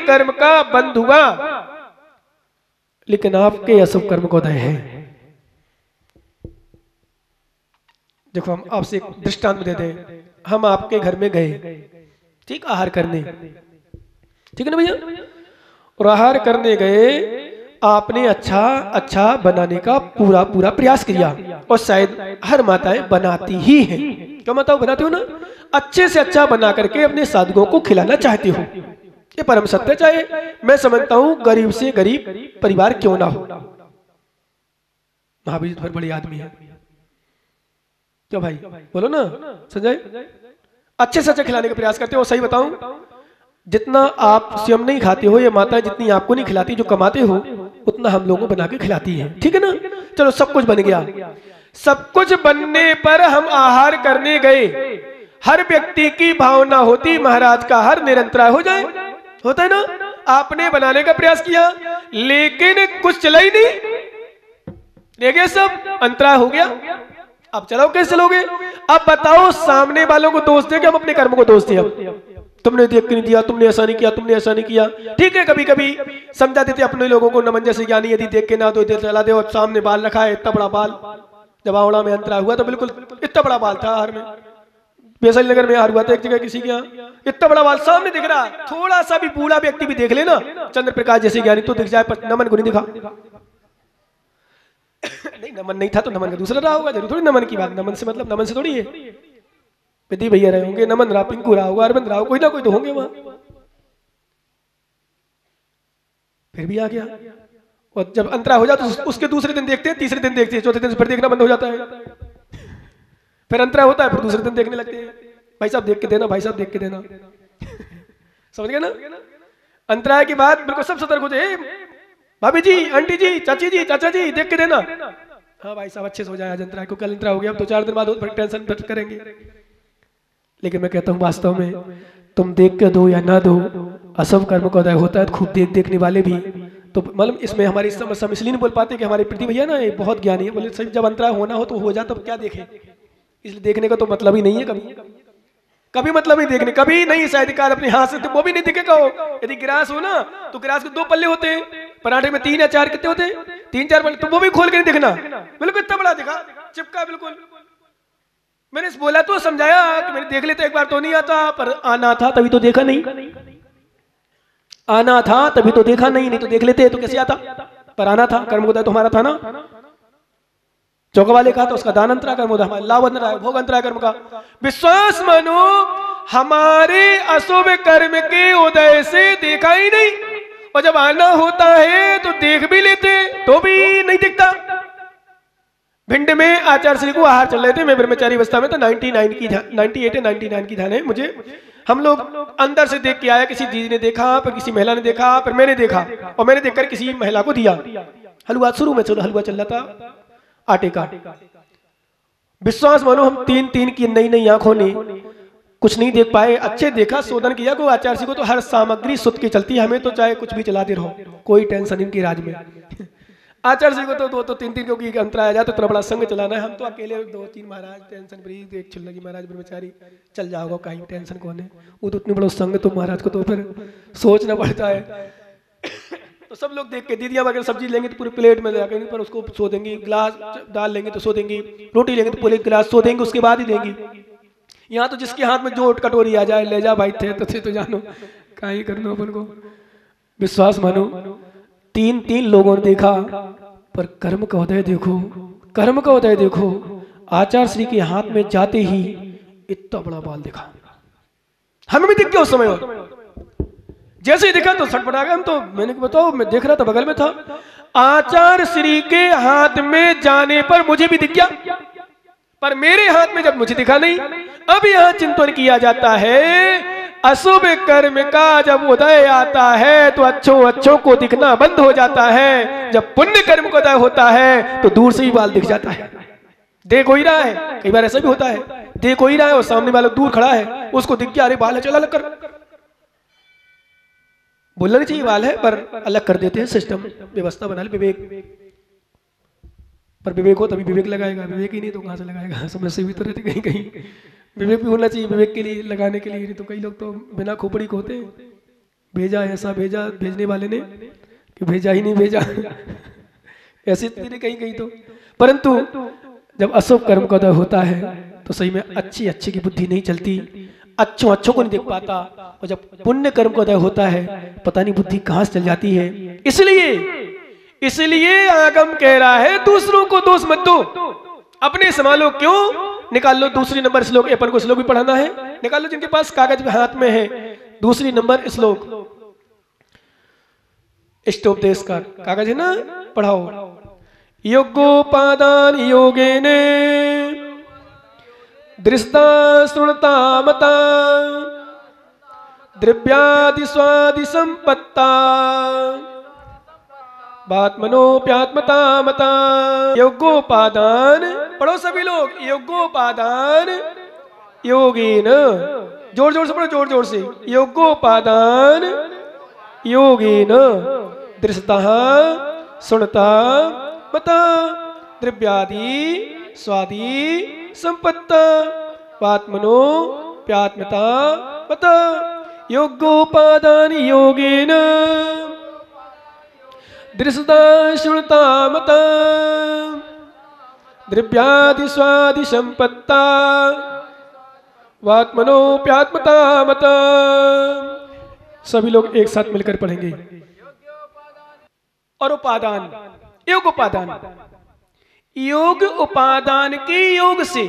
कर्म का बंध हुआ, लेकिन आपके अशुभ कर्म का उदय है। देखो हम आपसे एक दृष्टांत दे दें, हम आपके घर में गए, ठीक, आहार करने, ठीक है ना भैया, और आहार करने गए, आपने अच्छा अच्छा बनाने का पूरा पूरा प्रयास किया, और शायद हर माताएं बनाती ही हैं, क्या माताओं बनाती हो ना, अच्छे से अच्छा बना करके अपने साधुओं को खिलाना चाहती हो, ये परम सत्य। चाहे मैं समझता हूं गरीब से गरीब परिवार क्यों ना हो, महावीर जी बड़े आदमी है, क्यों भाई, बोलो ना संजय, अच्छे से अच्छा खिलाने का प्रयास करते हो। सही बताऊं, जितना आप स्वयं नहीं खाते हो, ये माता जितनी आपको नहीं खिलाती, जो कमाते हो उतना हम लोगों को बना के खिलाती है, ठीक है ना। चलो सब कुछ बन गया, सब कुछ बनने पर हम आहार करने गए, हर व्यक्ति की भावना होती महाराज का हर निरंतराय हो जाए, होता है ना। आपने बनाने का प्रयास किया, लेकिन कुछ चला ही नहीं, देखिए सब अंतराय हो गया। अब चलो कैसे चलोगे, अब बताओ सामने वालों को दोष दे कि हम अपने कर्म को दोष दिया, तुमने देख के नहीं दिया, तुमने ऐसा नहीं किया, तुमने ऐसा नहीं किया, ठीक है। कभी कभी समझा देते अपने लोगों को, नमन जैसे ज्ञानी यदि देख के ना दो दे चला दे, और सामने बाल रखा है इतना बड़ा बाल, जब आवड़ा में अंतरा हुआ तो बिल्कुल इतना बड़ा बाल था, हर में वैशाली नगर में हार हुआ था एक जगह किसी के यहाँ, इतना बड़ा बाल सामने दिख रहा, थोड़ा सा भी बूढ़ा व्यक्ति भी देख लेना चंद्र प्रकाश जैसे ज्ञानी तो दिख जाए, पर नमन को नहीं दिखा। नहीं नमन नहीं था तो नमन का दूसरा रहा होगा, जरूर थोड़ी नमन की बात, नमन से मतलब नमन से थोड़ी है, विधि भैया रहे होंगे, नमन रहा, पिंकू रहा होगा, अरविंद रहा, कोई ना कोई तो होंगे वहां, फिर भी आ गया। और जब अंतरा हो जाता तो उसके दूसरे दिन देखते हैं, तीसरे दिन देखते हैं, चौथे दिन से फिर देखना बंद हो जाता है, फिर अंतरा होता है, फिर दूसरे दिन देखने लगते हैं, भाई साहब देख के देना, भाई साहब देख के देना। समझ गए ना, अंतराय की बात बिल्कुल सब सतर्क हो जाए, भाभी जी, आंटी जी, चाची जी, चाचा जी देख के देना, हाँ भाई साहब अच्छे से हो जाए आज अंतरा, क्योंकि कल अंतरा हो गया, अब 2-4 दिन बाद टेंशन करेंगे। लेकिन मैं कहता हूँ वास्तव में तुम देख के दो या ना दो, अशुभ कर्म का उदय होता है, खूब देखने वाले भी तो, मतलब इसमें हमारी समस्या इसलिए नहीं बोल पाते कि हमारे पृथ्वी भैया ना ये बहुत ज्ञानी है, बोले जब अंतरा होना हो तो हो जाए, तब क्या देखे, इसलिए देखने का तो मतलब ही नहीं है, कभी मतलब ही देखने, कभी नहीं शायद काल अपने हाथ से, तो वो भी नहीं दिखेगा। यदि गिलास हो ना तो गिलास के 2 पल्ले होते हैं, पराठे में 3 या 4 कितने होते हैं, 3-4 पल्ले, तो वो भी खोल के नहीं दिखना, बिल्कुल इतना बड़ा दिखा, चिपका बिल्कुल। मैंने बोला तो समझाया कि मैंने देख लेता एक बार तो नहीं आता, पर आना था तभी तो देखा नहीं, आना था तभी तो देखा नहीं, नहीं तो देख लेते तो कैसे आता, पर आना था, कर्म होता तो हमारा था ना, चौका वाले का तो उसका दान अंतरा कर्म होता, हमारा लाभ अंतरा भोग अंतरा कर्म का। विश्वास मानो हमारे अशुभ कर्म के उदय से देखा ही नहीं, और जब आना होता है तो देख भी लेते तो भी नहीं दिखता। भिंड में आचार्य श्री को आहार चल रहे थे, मैं ब्रह्मचारी अवस्था में तो 98 या 99 की ध्यान है मुझे, हम लोग अंदर से देख के आया, किसी दीदी ने देखा, फिर किसी महिला ने देखा, फिर मैंने देखा, और मैंने देखकर किसी महिला को दिया हलवा, शुरू में चलो हलवा चल रहा था आटे का। विश्वास मानो हम 3 की नई आंखों ने कुछ नहीं देख पाए, अच्छे देखा, शोधन किया, को आचार्य को तो हर सामग्री शुद्ध की चलती है, हमें तो चाहे कुछ भी चलाते रहो, कोई टेंशन इनकी राज में। आचार्य को तो 2-3 क्योंकि अंतरा आ जाए तो इतना बड़ा संघ चलाना है, हम तो अकेले 2-3 महाराज टेंशन फ्री, एक छिल्लगी महाराज ब्रह्मचारी चल जाओगा, कहीं टेंशन कौन है, वो तो इतनी बड़ा संघ तो महाराज को तो फिर सोचना पड़ता है। तो सब लोग देख के दीदियां वगैरह सब्जी लेंगे तो पूरी प्लेट में लेंगे, पर उसको सो देंगी, गिलास दाल लेंगे तो सो देंगी, रोटी लेंगे तो पूरे गिलास सो देंगे, उसके बाद ही देंगी। यहाँ तो जिसके हाथ में जो कटोरी आ जाए ले जा भाई, थे तो जानो क्या ही करना अपन को। विश्वास मानो 3 लोगों ने देखा, पर कर्म का उदय देखो, कर्म का उदय देखो। आचार्य श्री के हाथ में जाते ही इतना बड़ा बाल दिखा, हमें भी दिख गया उस समय, जैसे ही दिखा तो सटपटा गया हम तो, मैंने बताओ मैं देख रहा था बगल में था, आचार्य श्री के हाथ में जाने पर मुझे भी दिख गया, पर मेरे हाथ में जब मुझे दिखा नहीं। अब यहाँ चिंतन किया जाता है, अशुभ कर्म का जब उदय आता है तो अच्छों को दिखना बंद हो जाता है, जब पुण्य कर्म का उदय होता है तो दूर से ही बाल दिख जाता है। देख हो ही रहा है, कई बार ऐसा भी होता है, देख हो ही रहा है और सामने वाला दूर खड़ा है, उसको दिख गया अरे बाल है, चल अलग कर, बोलना नहीं चाहिए बाल है, पर अलग कर देते हैं, सिस्टम व्यवस्था बना ले, विवेक, पर विवेक हो तभी विवेक लगाएगा, विवेक ही नहीं तो कहां से लगाएगा, समस्या भी तो रहती कहीं कहीं। विवेक भी होना चाहिए विवेक के लिए, लगाने के लिए, नहीं तो कई लोग तो बिना खोपड़ी को होते हैं, भेजा ऐसा भेजा भेजने वाले ने कि भेजा ही नहीं भेजा ऐसी स्थिति कहीं कहीं तो। परंतु जब अशुभ कर्म का उदय होता है तो सही में अच्छी अच्छी की बुद्धि नहीं चलती, अच्छों अच्छों को नहीं देख पाता, और जब पुण्य कर्म का उदय होता है पता नहीं बुद्धि कहां से चल जाती है। इसलिए आगम कह रहा है दूसरों को दोष मत दो, अपने संभालो। क्यों? निकाल लो दूसरी नंबर श्लोक, अपन को श्लोक भी पढ़ाना है, निकाल लो जिनके पास कागज हाथ में है। दूसरी नंबर श्लोक, इष्टोपदेश का कागज है ना, पढ़ाओ। योगोपादान योगेने दृष्टा श्रुणता मता द्रव्यादि स्वादि संपत्ता बात्मनोप्यात्मता मता। योगोपादान पढ़ो सभी लोग, योगोपादान योगेन, जोर जोर से पढ़ो, जोर जोर से। योगोपादान योगेन दृष्टः श्रुणता मता द्रव्यादि स्वादि संपत्ता आत्मनो प्यात्मता मता। योगोपादान योगेन दृष्टः श्रुणता मता द्रव्यादि स्वादि संपत्ता आत्मनो प्यात्मता मता। सभी लोग एक साथ मिलकर पढ़ेंगे। और उपादान, योग उपादान, योग उपादान के योग से,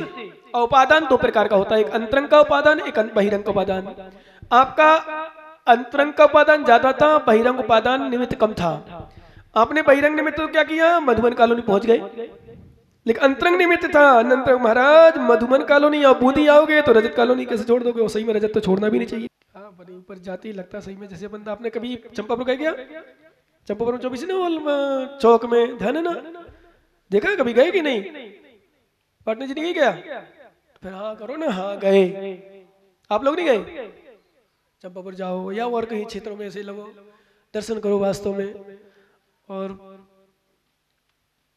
और उपादान दो प्रकार का होता है, एक अंतरंग का उपादान, एक बहिरंग का उपादान। आपका अंतरंग का उपादान ज्यादा था, बहिरंग उपादान निमित्त कम था। आपने बहिरंग निमित्त तो क्या किया, मधुबन कॉलोनी पहुंच गए, लेकिन अंतरंग निमित्त था अनंत महाराज मधुबन कॉलोनी, और बूंदी आओगे तो रजत कॉलोनी कैसे छोड़ दोगे? सही में रजत तो छोड़ना भी नहीं चाहिए। बड़े ऊपर जाती लगता सही में जैसे बंदा। आपने कभी चंपापुर गए क्या? चंपापुर 24 ना चौक में ध्यान है ना, देखा कभी गए कि नहीं? पाटना जी नहीं गया? फिर हाँ करो ना, हाँ गए। आप लोग नहीं गए? चंपापुर जाओ या और कहीं क्षेत्रों में ऐसे लगो, दर्शन करो वास्तव में। और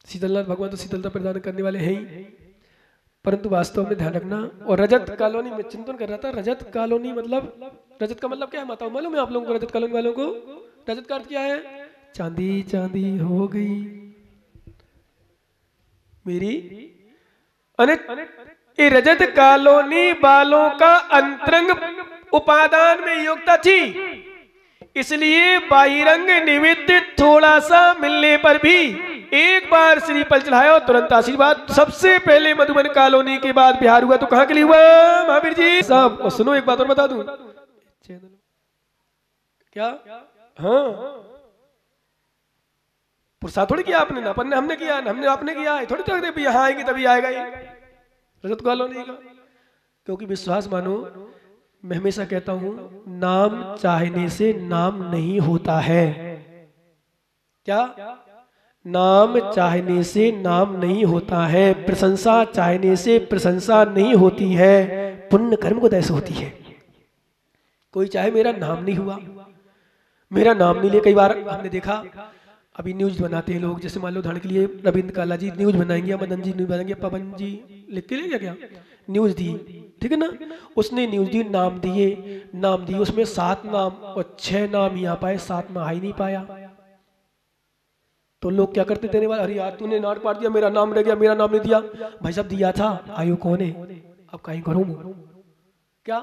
शीतलनाथ भगवान तो शीतलता प्रदान करने वाले हैं ही, परंतु वास्तव में ध्यान रखना। और रजत कॉलोनी में चिंतन कर रहा था, रजत कॉलोनी मतलब, रजत का मतलब क्या है माता मालूम है आप लोगों को? रजत कॉलोनी वालों को रजत का अर्थ क्या है? चांदी चांदी हो गई मेरी। ये रजत कॉलोनी वालों का अंतरंग उपादान में योग्यता थी, इसलिए बाहिरंग निमित्त थोड़ा सा मिलने पर भी एक बार श्रीफल चढ़ाया और तुरंत आशीर्वाद। सबसे पहले मधुबन कॉलोनी के बाद बिहार हुआ तो कहां के लिए हुआ महावीर जी साहब? और सुनो एक बात और बता दूं, क्या हाँ पुरसा थोड़ी किया आपने, ना अपन ने हमने किया, हमने आपने किया, थोड़ी तो यहाँ आएंगे तभी आएगा ये रजत कॉलोनी का। क्योंकि विश्वास मानो, मैं हमेशा कहता हूं नाम चाहने से नाम नहीं होता है। क्या? नाम चाहने से नाम नहीं होता है, प्रशंसा चाहने से प्रशंसा नहीं होती है, पुण्य कर्म को ऐसे होती है। कोई चाहे मेरा नाम नहीं हुआ, मेरा नाम नहीं ले, कई बार हमने देखा अभी न्यूज बनाते हैं लोग, जैसे मान लो उदाहरण के लिए रविंद्र काला जी न्यूज बनाएंगे, मदन जी न्यूज बनाएंगे, पवन जी लिख के लेंगे क्या न्यूज दी, ठीक है ना, उसने न्यूज दी, नाम दिए, नाम दिए, उसमें 7 नाम और 6 नाम ही आ पाए, 7 में आ ही नहीं पाया। तो लोग क्या करते देने वाले, अरे यार तूने नाट पाट दिया, मेरा नाम रह गया, मेरा नाम नहीं दिया। भाई साहब दिया था, आयु कौन है, अब कहीं करूं क्या?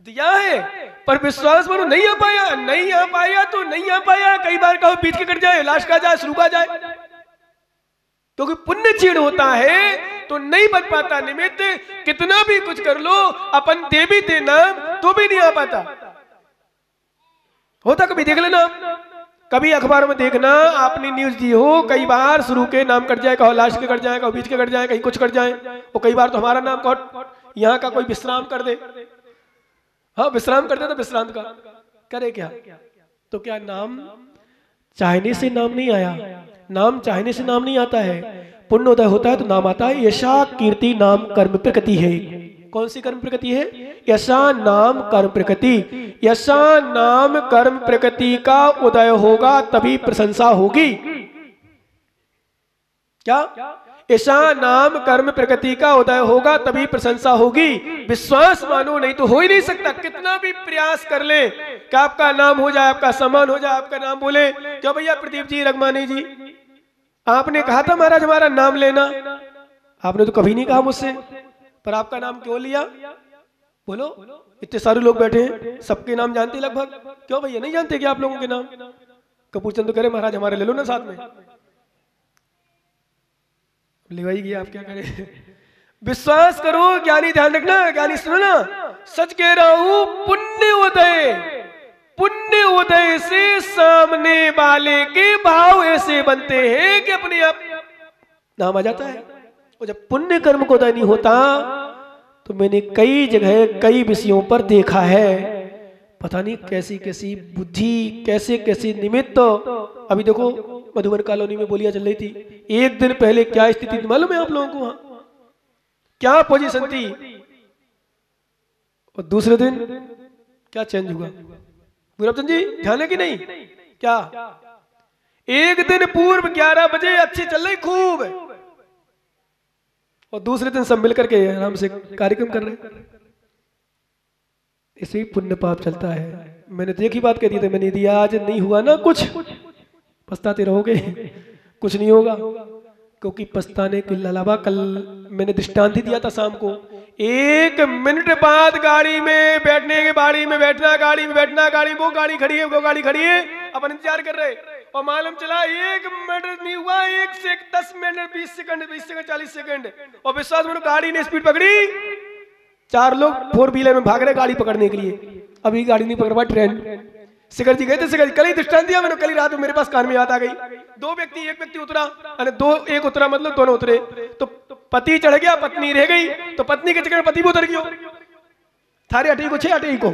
दिया है पर विश्वास मानो नहीं आ पाया, नहीं आ पाया तो नहीं आ पाया। कई बार कहो बीच के कट जाए, लाश का जाए, शुरू का जाए, क्योंकि पुण्य क्षीण होता है तो नहीं बन पाता निमित्त। कितना भी कुछ कर लो, अपन दे भी देना तो भी नहीं आ पाता। होता कभी देख लेना, कभी अखबार में देखना, आपने न्यूज दी हो, कई बार शुरू के नाम कट जाए, कहो लास्ट के कट जाए, कहो बीच के कट जाए, कहीं कुछ कट जाए, और कई बार तो हमारा नाम कट, यहाँ का कोई विश्राम कर दे, हाँ विश्राम कर दे तो विश्रांत का करे क्या? तो क्या नाम चाहने से नाम नहीं आया? नाम चाहने से नाम नहीं आता है, पुण्य उदय होता है तो नाम आता है। यशा कीर्ति नाम कर्म प्रकृति है। कौन सी कर्म प्रकृति है? यशा नाम कर्म प्रकृति। यशा नाम कर्म प्रकृति का उदय होगा तभी प्रशंसा होगी। क्या? ऐसा नाम कर्म प्रकृति का उदय होगा तभी प्रशंसा होगी। विश्वास मानो, नहीं तो हो ही नहीं सकता। कितना भी प्रयास कर ले कि आपका नाम हो जाए, आपका सम्मान हो जाए, आपका नाम बोले। क्यों भैया प्रदीप जी, रघमानी जी, आपने कहा था महाराज हमारा नाम लेना, आपने तो कभी नहीं कहा मुझसे, पर आपका नाम क्यों लिया? बोलो, इतने सारे लोग बैठे हैं, सबके नाम जानते हैं लगभग। क्यों भैया नहीं जानते क्या आप लोगों के नाम? कपूर चंद तो कह रहे महाराज हमारे ले लो ना साथ में। लेवाई गया, आप क्या करें? विश्वास करो ज्ञानी, ध्यान रखना ज्ञानी, सुनो ना, सच कह रहा हूं। पुण्य उदय से सामने वाले के भाव ऐसे बनते हैं कि अपने आप नाम आ जाता है। और जब पुण्य कर्म को उदय नहीं होता तो मैंने कई जगह कई विषयों पर देखा है, पता नहीं कैसी कैसी बुद्धि, कैसे कैसे निमित्त। अभी देखो मधुबन कॉलोनी में बोलियां चल रही थी, एक दिन पहले क्या स्थिति थी मालूम है आप लोगों को? वहां क्या पोजीशन थी, और दूसरे दिन क्या चेंज हुआ? गुरबचंद जी ध्यान है कि नहीं? क्या एक दिन पूर्व 11 बजे अच्छी चल रही खूब, और दूसरे दिन सब मिलकर के आराम से कार्यक्रम कर रहे। इसे ही पुण्य पाप चलता है। मैंने तो एक ही बात कह दी थी, मैंने दिया आज नहीं हुआ ना कुछ, पछताते रहोगे, कुछ नहीं होगा। क्योंकि पछताने के अलावा कल मैंने दृष्टांत ही दिया था शाम को, 1 मिनट बाद गाड़ी में बैठने के, गाड़ी में बैठना, गाड़ी में बैठना, गाड़ी वो गाड़ी खड़ी है, वो गाड़ी खड़ी है, अपन इंतजार कर रहे, और मालूम चला 1 मिनट नहीं हुआ, 1 से 10 मिनट 20 सेकंड 40 सेकंड, और विश्वास मानो गाड़ी ने स्पीड पकड़ी। 4 लोग 4 व्हीलर में भाग रहे गाड़ी पकड़ने के लिए। अभी गाड़ी नहीं पकड़ पा, ट्रेन। शिखर जी गए थे, शिखर जी कल ही दृष्टांत दिया मैंने, कल ही रात में मेरे पास कान में बात आ गई। 2 व्यक्ति, एक व्यक्ति उतरा, एक उतरा मतलब दोनों उतरे, तो पति चढ़ गया, पत्नी रह गई, तो पत्नी के चक्कर में पति भी उतर गया। थारे अटे को 6 अटे को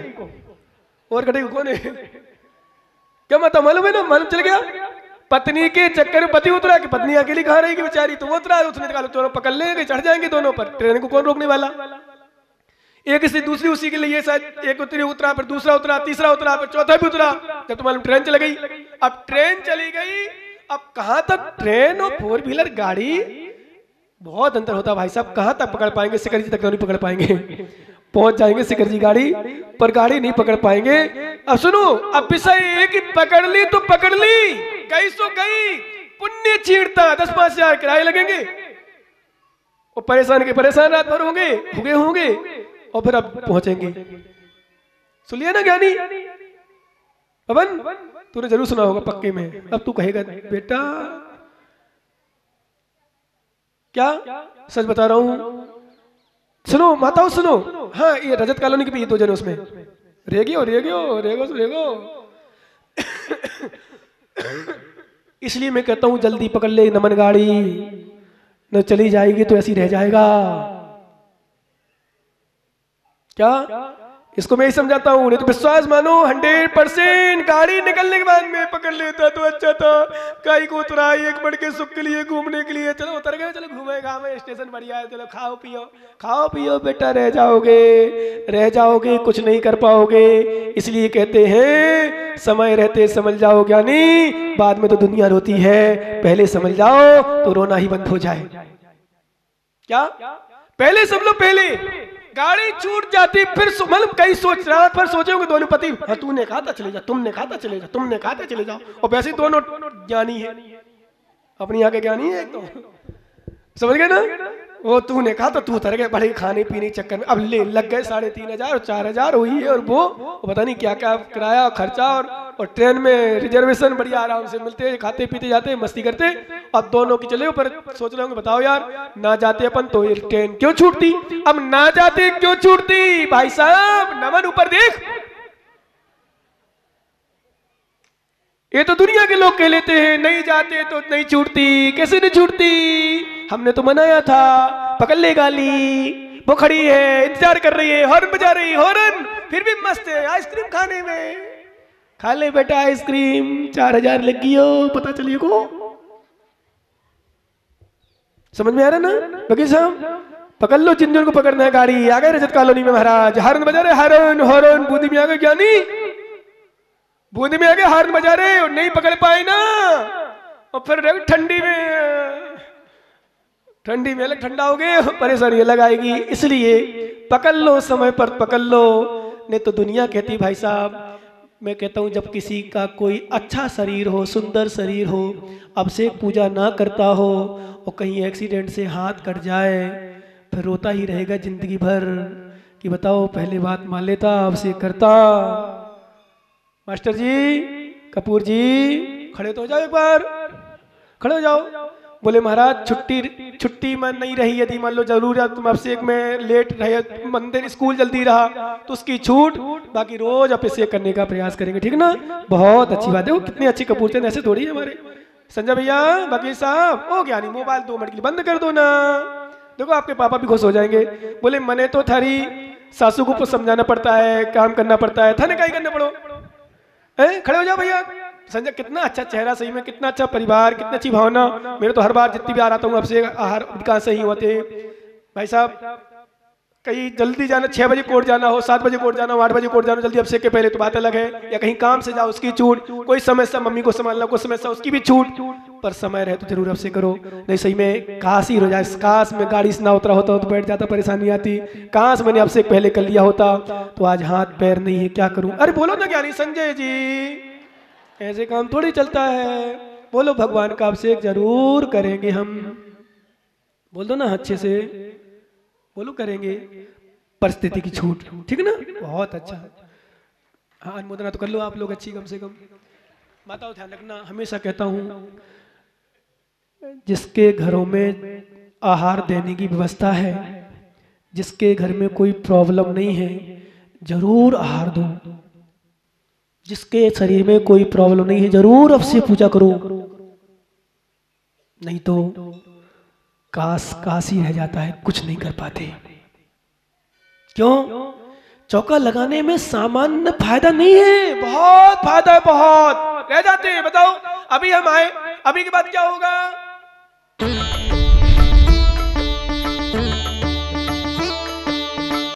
और कटे को कौन है? क्या मतलब मालूम है ना, मालूम चल गया। पत्नी के चक्कर में पति उतरा कि पत्नी अकेली कहाँ रहेगी बेचारी, तो वो उतरा, उसने कहा दोनों पकड़ लेंगे, चढ़ जाएंगे दोनों पर, ट्रेन को कौन रोकने वाला। एक से दूसरी उसी के लिए, शायद एक उतरा, फिर दूसरा उतरा, तीसरा उतरा, फिर चौथा भी उतरा, जब तुम्हारी ट्रेन चल गई। अब ट्रेन चली गई, अब कहां तक ट्रेन और 4 व्हीलर गाड़ी, बहुत अंतर होता है भाई साहब। कहां तक पकड़ पाएंगे? शिखर जी तक तो नहीं पकड़ पाएंगे, पहुंच जाएंगे शिखर जी गाड़ी पर, गाड़ी नहीं पकड़ पाएंगे। अब सुनो, अब विषय एक ही, पकड़ ली तो पकड़ ली, गई सो गई, पुण्य छींटता, 10-5 हजार किराए लगेंगे, और परेशान के परेशान रात भर होंगे, और फिर अब पहुंचेंगे। सुन लिया ना ज्ञानी? पवन तूने जरूर सुना होगा पक्के में। अब तू कहेगा बेटा क्या सच बता रहा हूं, सुनो माताओं सुनो। हाँ, ये रजत कॉलोनी के भी 2 जन उसमें रेगो। इसलिए मैं कहता हूं जल्दी पकड़ ले नमन गाड़ी, न चली जाएगी तो ऐसी रह जाएगा। क्या इसको मैं ही समझाता हूँ, नहीं तो विश्वास मानो 100%। गाड़ी निकलने के बाद मैं पकड़ लेता तो अच्छा था, कहीं को उतरा 1 मिनट के सुख के लिए, घूमने के लिए, चलो उतर गए, चलो घूमेगा मैं, स्टेशन बढ़िया है, चलो खाओ पियो बेटा, रह जाओगे, कुछ नहीं कर पाओगे। इसलिए कहते हैं समय रहते समझ जाओ ज्ञानी, बाद में तो दुनिया रोती है, पहले समझ जाओ तो रोना ही बंद हो जाए। क्या पहले सब लोग, पहले गाड़ी छूट जाती, फिर मतलब कई सोच रहा, फिर सोचे होंगे दोनों पति, हाँ तूने कहा था चले जा, तुमने कहा था चले जा, तुमने कहा था चले जाओ, और वैसे ही दोनों ज्ञानी है, अपनी आगे ज्ञानी है, तो समझ गए ना? वो तूने कहा तो तू उतर गए बड़े खाने पीने के चक्कर में, अब ले लग गए 3,500 और 4,000 हुई है, और वो पता नहीं क्या क्या किराया खर्चा, और ट्रेन में रिजर्वेशन बढ़िया आराम से मिलते, खाते पीते जाते, मस्ती करते, अब दोनों की चले। पर सोच रहे होंगे बताओ यार, ना जाते अपन तो ये ट्रेन क्यों छूटती? अब ना जाते क्यों छूटती? भाई साहब नमन ऊपर देख, ये तो दुनिया के लोग कह लेते हैं नहीं जाते तो नहीं छूटती। कैसे नहीं छूटती? हमने तो मनाया था, पकड़ ले गाली, वो खड़ी है, इंतजार कर रही है, हॉर्न बजा रही है, हॉर्न, फिर भी मस्त है आइसक्रीम खाने में। खा ले बेटा आइसक्रीम, 4,000 लगी हो, पता चलिए को। समझ में आ रहा ना वकील साहब? पकड़ लो जिन जिन को पकड़ना है गाड़ी। आ गए रजत कॉलोनी में महाराज, हॉर्न बजा रहे, हॉर्न। बूंदी में आ गए ज्ञानी, बूंदी में आ गए, हॉर्न बजा रहे, और नहीं पकड़ पाए ना, और फिर ठंडी में ठंडी में अलग ठंडा हो गए, परेशानी अलग आएगी। इसलिए पकड़ लो, समय पर पकड़ लो। नहीं तो दुनिया कहती भाई साहब, मैं कहता हूँ जब किसी का कोई अच्छा शरीर हो, सुंदर शरीर हो, अभिषेक पूजा ना करता हो और कहीं एक्सीडेंट से हाथ कट जाए, फिर रोता ही रहेगा जिंदगी भर कि बताओ पहले बात मान लेता, अभिषेक करता। मास्टर जी, कपूर जी, खड़े तो हो जाओ, एक बार खड़े हो जाओ। बोले महाराज छुट्टी में नहीं रही, यदि मान लो जरूरत तुम अभिषेक में लेट रहे, मंदिर स्कूल जल्दी रहा तो उसकी छूट, बाकी रोज अभिषेक करने का प्रयास करेंगे, ठीक ना? बहुत अच्छी बात है। वो कितने अच्छे कपूर थे, ऐसे थोड़ी है हमारे। संजय भैया, वकील साहब, ओ ज्ञानी मोबाइल 2 मिनट के लिए बंद कर दो ना, देखो आपके पापा भी खुश हो जाएंगे। बोले मने तो थारी सासू को समझाना पड़ता है, काम करना पड़ता है, थाने का ही करना पड़ो। खड़े हो जाओ भैया। संजय, कितना अच्छा चेहरा, सही में कितना अच्छा परिवार, कितनी अच्छी भावना। मेरे तो हर बार जितनी भी आ रहा हूँ आपसे आहार कहाँ से ही होते भाई साहब। कहीं जल्दी जाना, 6 बजे कोर्ट जाना हो, 7 बजे कोर्ट जाना हो, 8 बजे कोर्ट जाना हो, जल्दी अभिषेक के पहले तो बात अलग है। या कहीं काम से जाओ उसकी छूट, कोई समस्या मम्मी को संभालना, कोई समस्या उसकी भी छूट, पर समय रहे तो जरूर अभिषेक करो। नहीं सही में काश ही हो जाए, काश में गाड़ी से ना उतरा होता तो बैठ जाता, परेशानी आती। काश मैंने अभिषेक पहले कर लिया होता, तो आज हाथ पैर नहीं है, क्या करूं। अरे बोलो ना ज्ञानी संजय जी, ऐसे काम थोड़ी चलता है। बोलो भगवान का अभिषेक जरूर करेंगे हम, बोल दो ना अच्छे से, बोलो करेंगे, परिस्थिति की छूट, ठीक है ना? बहुत अच्छा। हाँ, अनुमोदना तो कर लो आप लोग अच्छी, कम से कम। माताओं ध्यान रखना, हमेशा कहता हूं जिसके घरों में आहार देने की व्यवस्था है, जिसके घर में कोई प्रॉब्लम नहीं है, जरूर आहार दो। जिसके शरीर में कोई प्रॉब्लम नहीं है, जरूर अभिषेक पूजा करो। नहीं तो काश ही रह जाता है, कुछ नहीं कर पाते। क्यों? चौका लगाने में सामान्य फायदा नहीं है, बहुत फायदा है, बहुत रह जाते हैं। बताओ, अभी हम आए, अभी के बाद क्या होगा?